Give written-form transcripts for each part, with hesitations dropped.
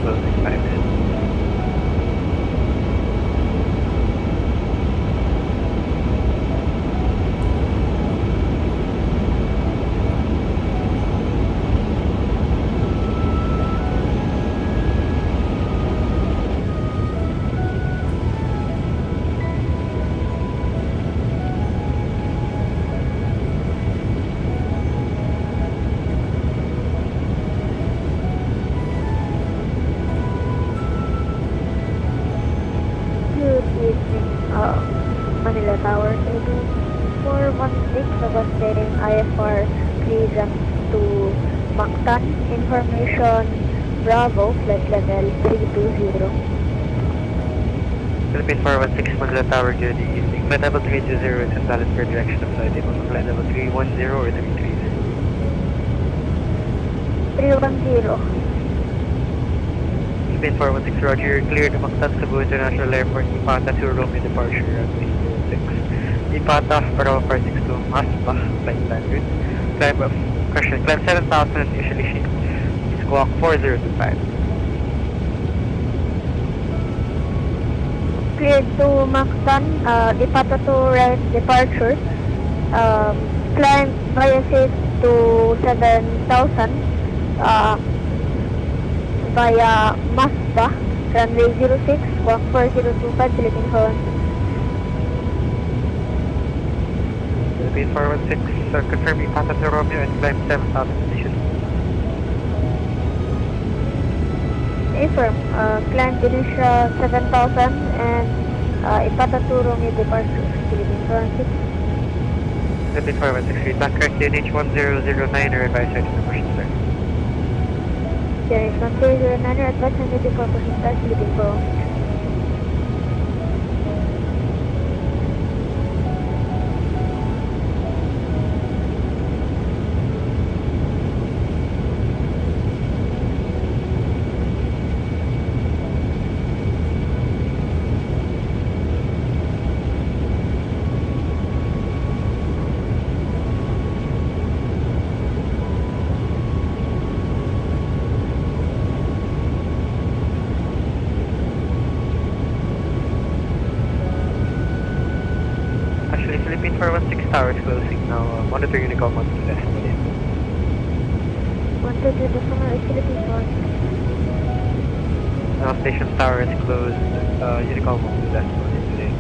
closing 5 minutes. Manila Tower, AD416, requesting IFR clearance to Mactan. Information Bravo, flight level 320. Philippine 416, Manila Tower, good evening. Flight level 320 is invalid for direction of flight. Able to flight level 310 or 330? 310. Philippine 416, Roger, you're clear to Mactan, Cebu International Airport, Ipata to Romeo departure, runway 06. Ipata, Bravo 462, Maspa, flight standard. Climb of, question, climb 7,000 initially shift. Squawk 4025. Cleared to Mactan, Ipata to right departure. Climb via safe to 7,000. Via Maspa, runway 06, squawk 4025, Philippine 416. Philippine 416, confirm Ipata to Romeo and climb 7,000 initially. Affirm, climb initial 7,000 and Ipata to Romeo departure, Philippine 416. Philippine 416, read back correct, DNH1009, or advise ready for push start. DNH 1009, advise ready for push start, Philippine 416. Philippine 416 tower is closing now. Monitor Unicom 1 to the decimal. 1 to the decimal is Philippine 416. Now station tower is closed. Unicom 1 to the decimal today.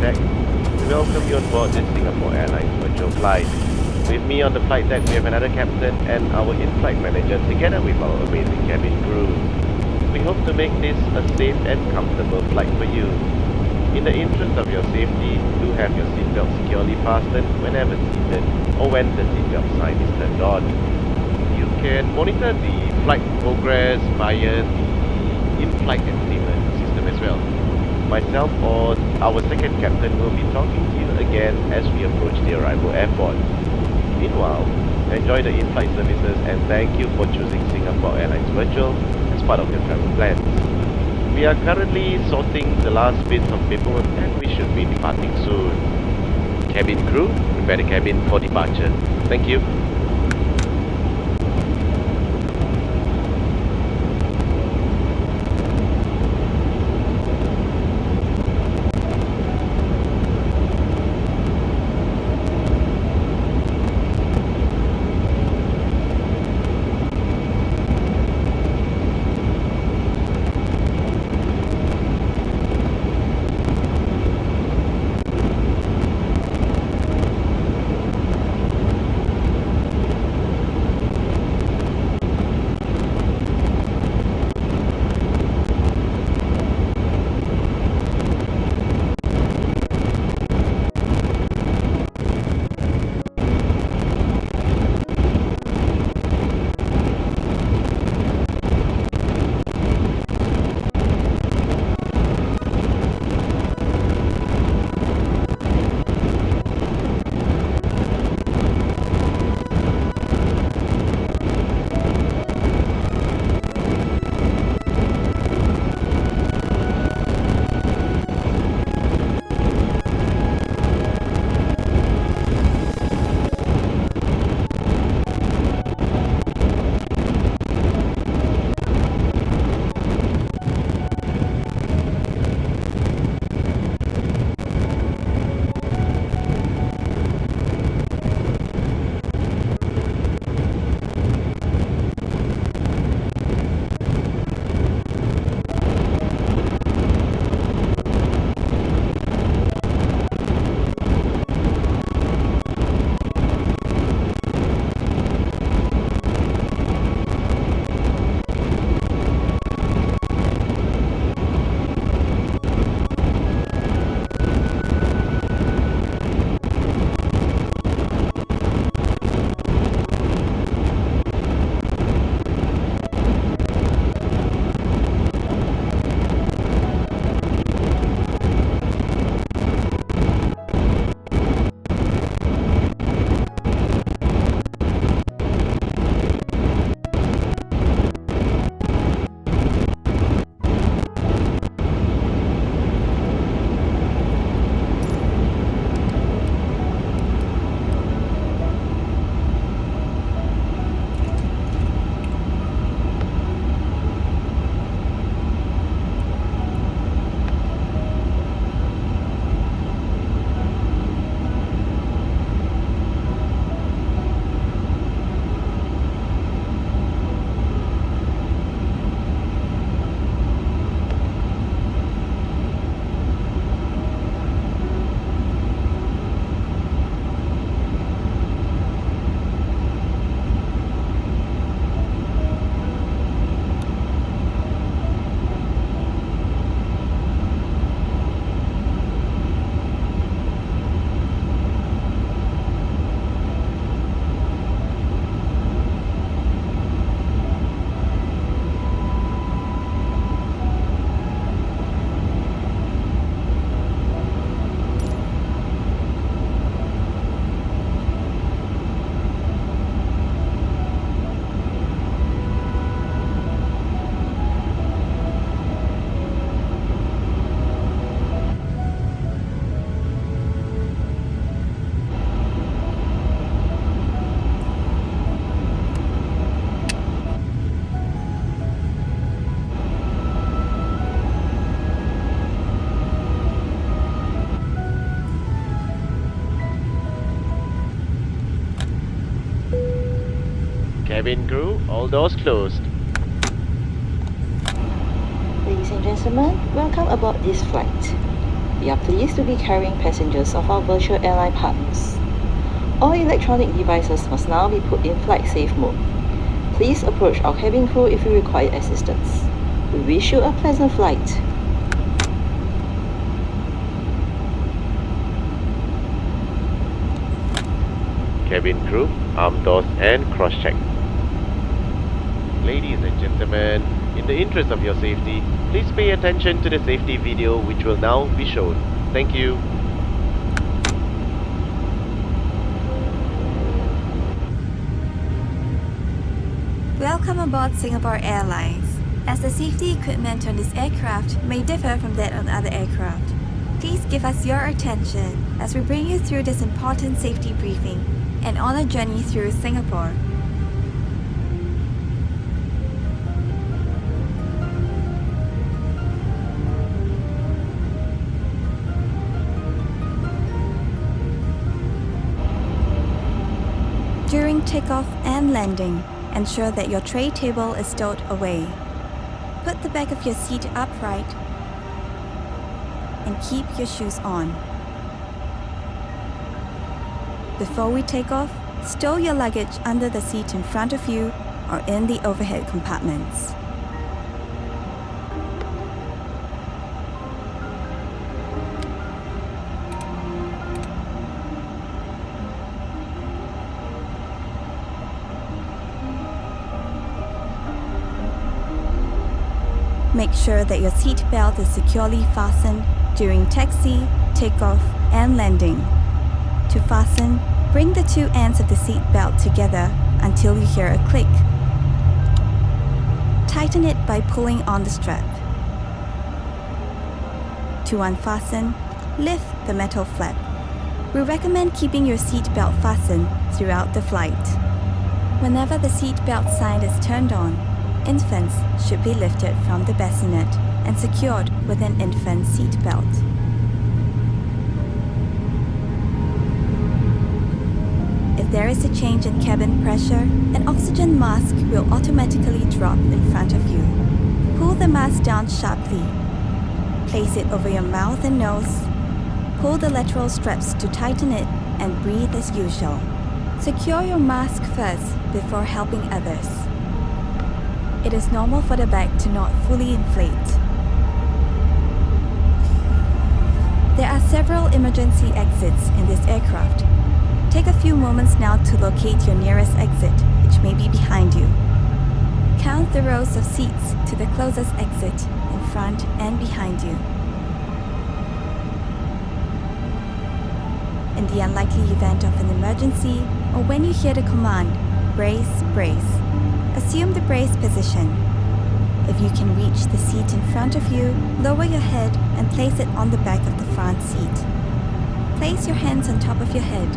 deck. We welcome you on board this Singapore Airlines virtual flight. With me on the flight deck, we have another captain and our in-flight manager together with our amazing cabin crew. We hope to make this a safe and comfortable flight for you. In the interest of your safety, do have your seatbelt securely fastened whenever seated or when the seatbelt sign is turned on. You can monitor the flight progress via the in-flight entertainment system as well. Myself or our second captain will be talking to you again as we approach the arrival airport. Meanwhile, enjoy the in-flight services and thank you for choosing Singapore Airlines Virtual as part of your travel plans. We are currently sorting the last bits of paperwork and we should be departing soon. Cabin crew, prepare the cabin for departure. Thank you. Cabin crew, all doors closed. Ladies and gentlemen, welcome aboard this flight. We are pleased to be carrying passengers of our virtual airline partners. All electronic devices must now be put in flight safe mode. Please approach our cabin crew if you require assistance. We wish you a pleasant flight. Cabin crew, arm doors and cross-check. Ladies and gentlemen, in the interest of your safety, please pay attention to the safety video which will now be shown. Thank you. Welcome aboard Singapore Airlines. As the safety equipment on this aircraft may differ from that on other aircraft, please give us your attention as we bring you through this important safety briefing and on a journey through Singapore. During takeoff and landing, ensure that your tray table is stowed away. Put the back of your seat upright and keep your shoes on. Before we take off, stow your luggage under the seat in front of you or in the overhead compartments. Make sure that your seat belt is securely fastened during taxi, takeoff, and landing. To fasten, bring the two ends of the seat belt together until you hear a click. Tighten it by pulling on the strap. To unfasten, lift the metal flap. We recommend keeping your seat belt fastened throughout the flight. Whenever the seat belt sign is turned on, infants should be lifted from the bassinet and secured with an infant seat belt. If there is a change in cabin pressure, an oxygen mask will automatically drop in front of you. Pull the mask down sharply. Place it over your mouth and nose. Pull the lateral straps to tighten it and breathe as usual. Secure your mask first before helping others. It is normal for the bag to not fully inflate. There are several emergency exits in this aircraft. Take a few moments now to locate your nearest exit, which may be behind you. Count the rows of seats to the closest exit in front and behind you. In the unlikely event of an emergency, or when you hear the command, brace, brace, assume the brace position. If you can reach the seat in front of you, lower your head and place it on the back of the front seat. Place your hands on top of your head.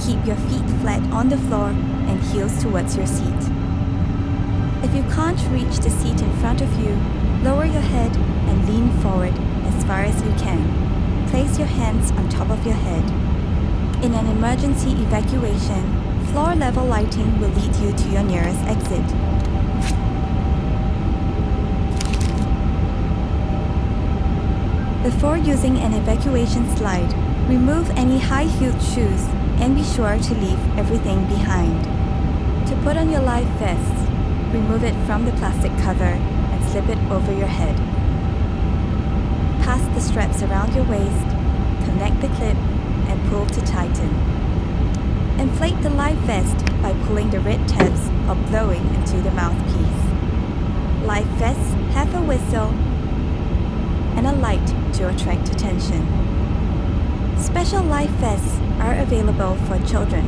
Keep your feet flat on the floor and heels towards your seat. If you can't reach the seat in front of you, lower your head and lean forward as far as you can. Place your hands on top of your head. In an emergency evacuation, floor level lighting will lead you to your nearest exit. Before using an evacuation slide, remove any high-heeled shoes and be sure to leave everything behind. To put on your life vest, remove it from the plastic cover and slip it over your head. Pass the straps around your waist, connect the clip, and pull to tighten. Inflate the life vest by pulling the red tabs or blowing into the mouthpiece. Life vests have a whistle and a light to attract attention. Special life vests are available for children.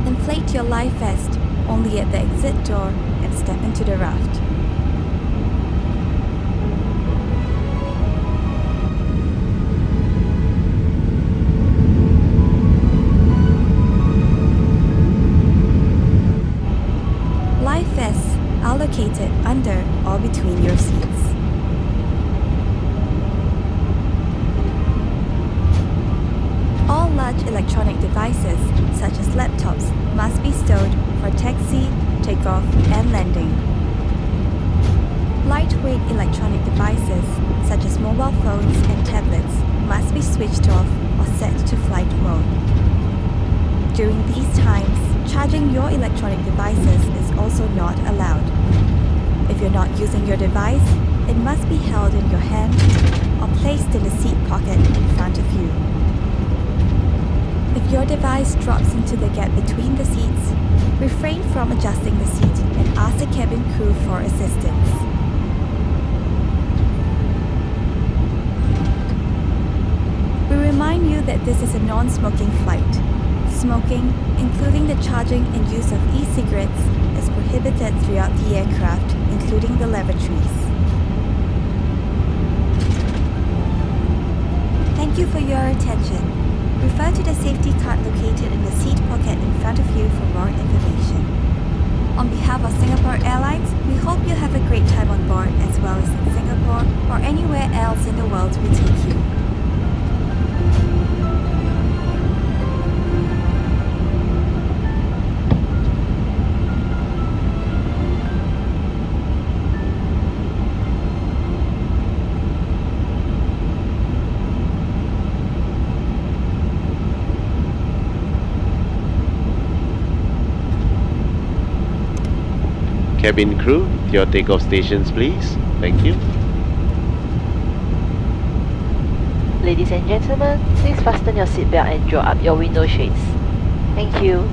Inflate your life vest only at the exit door and step into the raft. Life vests are located under or between your seats. All large electronic devices, such as laptops, must be stowed for taxi, takeoff, and landing. Lightweight electronic devices, such as mobile phones and tablets, must be switched off or set to flight mode. During these times, charging your electronic devices is also not allowed. If you're not using your device, it must be held in your hand or placed in the seat pocket in front of you. If your device drops into the gap between the seats, refrain from adjusting the seat and ask the cabin crew for assistance. We remind you that this is a non-smoking flight. Smoking, including the charging and use of e-cigarettes, is prohibited throughout the aircraft, including the lavatories. Thank you for your attention. Refer to the safety card located in the seat pocket in front of you for more information. On behalf of Singapore Airlines, we hope you have a great time on board as well as in Singapore or anywhere else in the world we take you. Cabin crew, your takeoff stations please. Thank you. Ladies and gentlemen, please fasten your seatbelt and draw up your window shades. Thank you.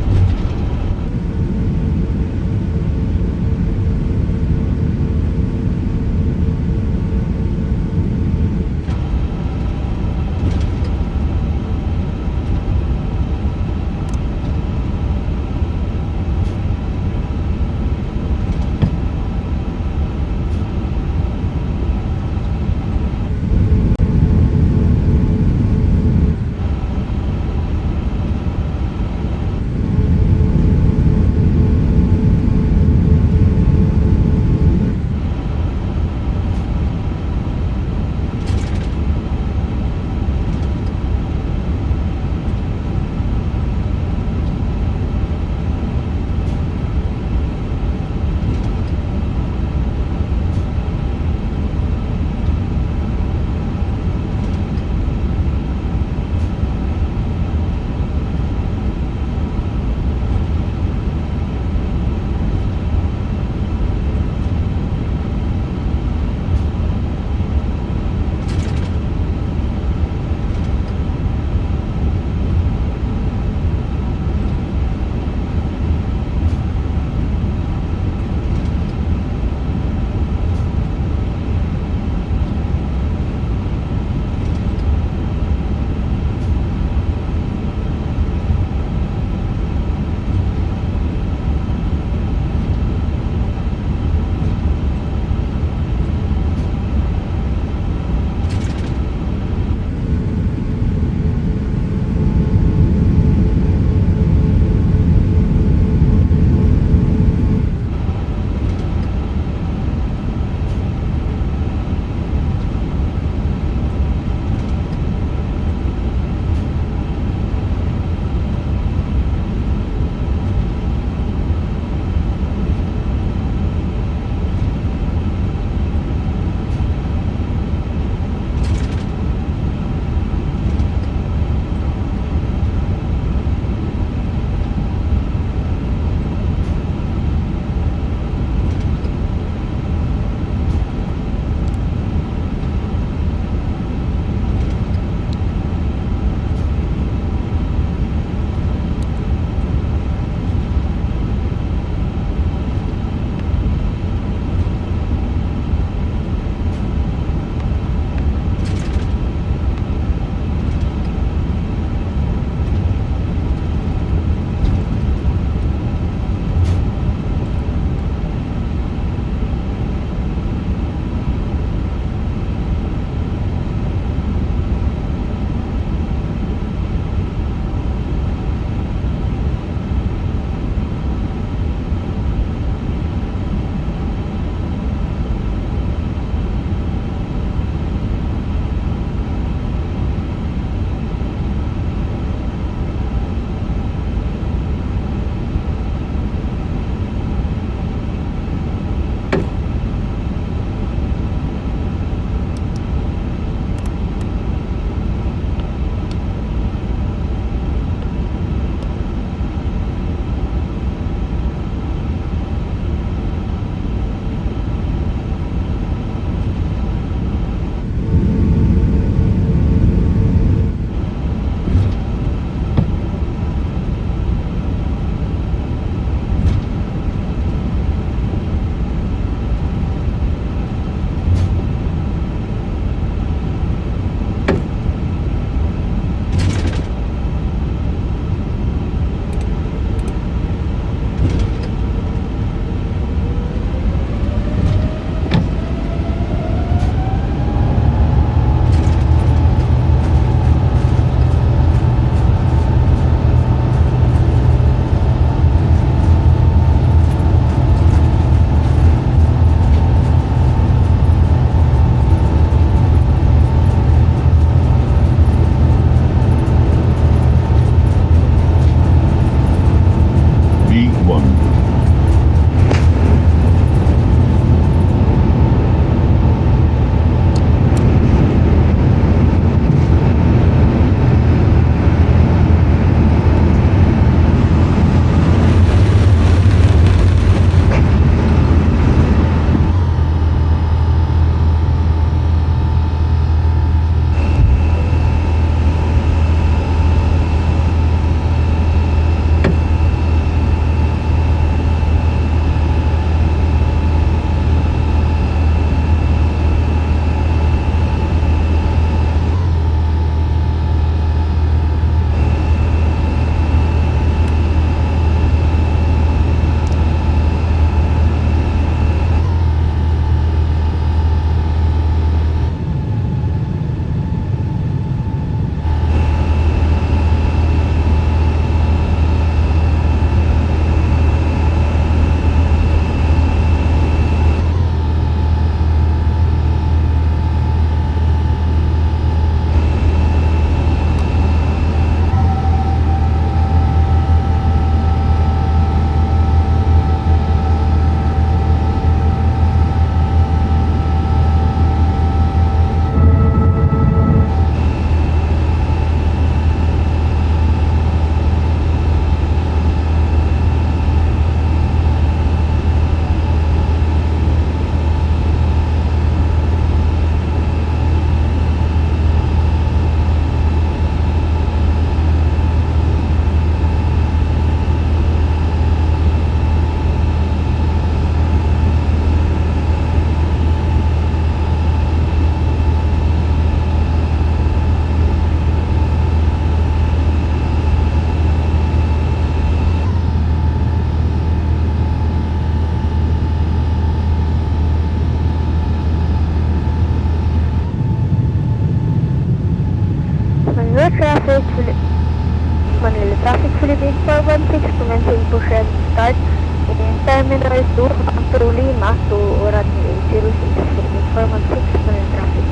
Runway 2, to Lima to runway 06, heading for mag-6 current traffic.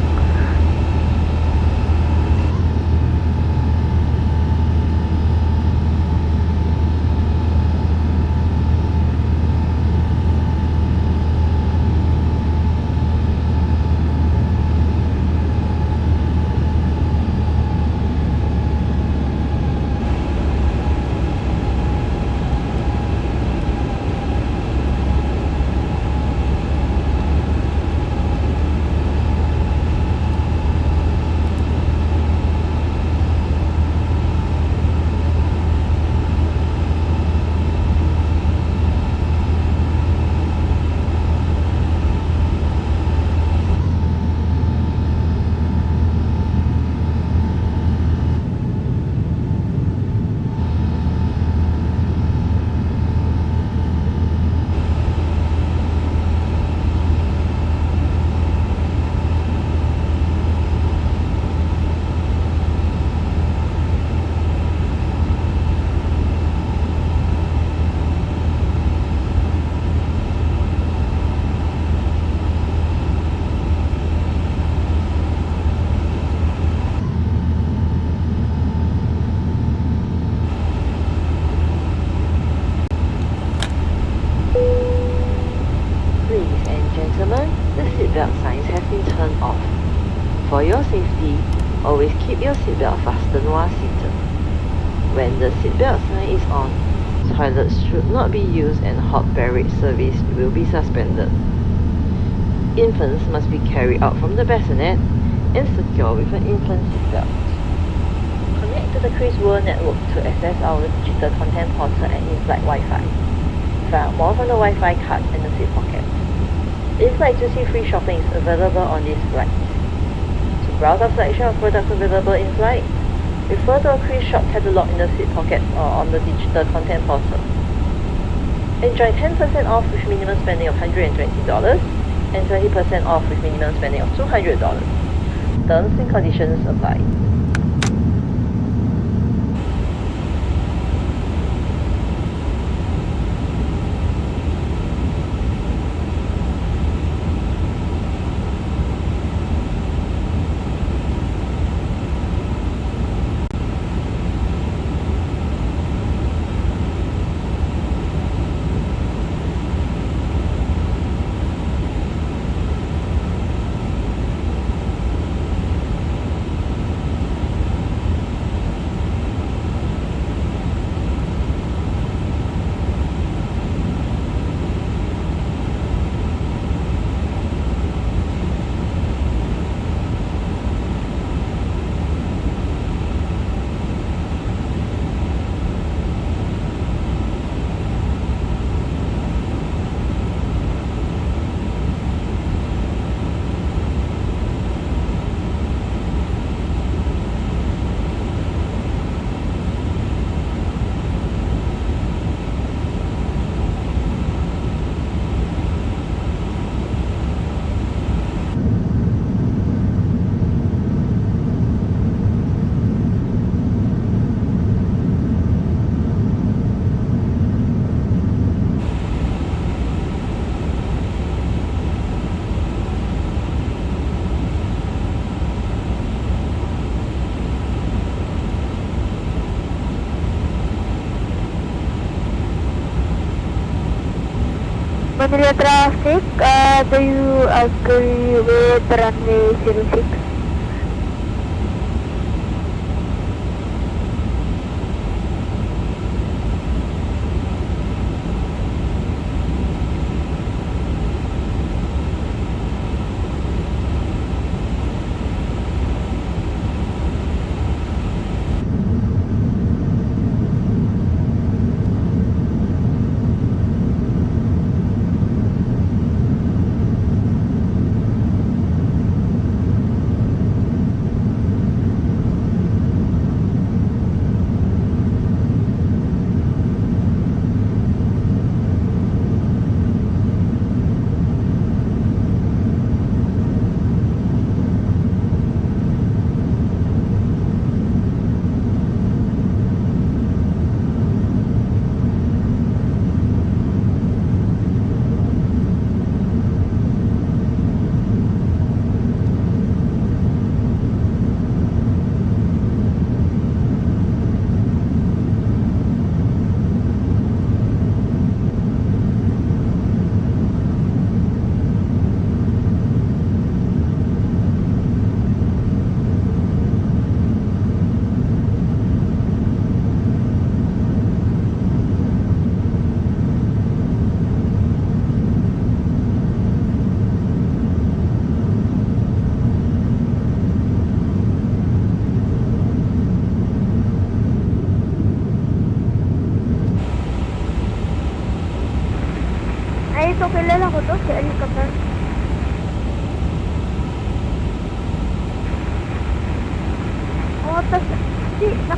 Ladies and gentlemen, the seatbelt signs have been turned off. For your safety, always keep your seatbelt fastened while seated. When the seatbelt sign is on, toilets should not be used and hot beverage service will be suspended. Infants must be carried out from the bassinet and secured with an infant seatbelt. Connect to the Chris World network to access our digital content portal and in-flight Wi-Fi. Find out more from the Wi-Fi card in the seat pocket. In-flight duty-free shopping is available on this flight. To browse a selection of products available in-flight, refer to a Chris shop catalogue in the seat pocket or on the digital content portal. Enjoy 10% off with minimum spending of $120 and 20% off with minimum spending of $200. Terms and conditions apply. Manila traffic, do you agree with runway 06?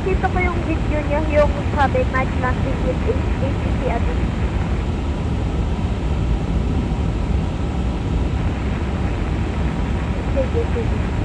nakita ko yung video niya, yung sabi, night landing with ATC ano. Sige, sige.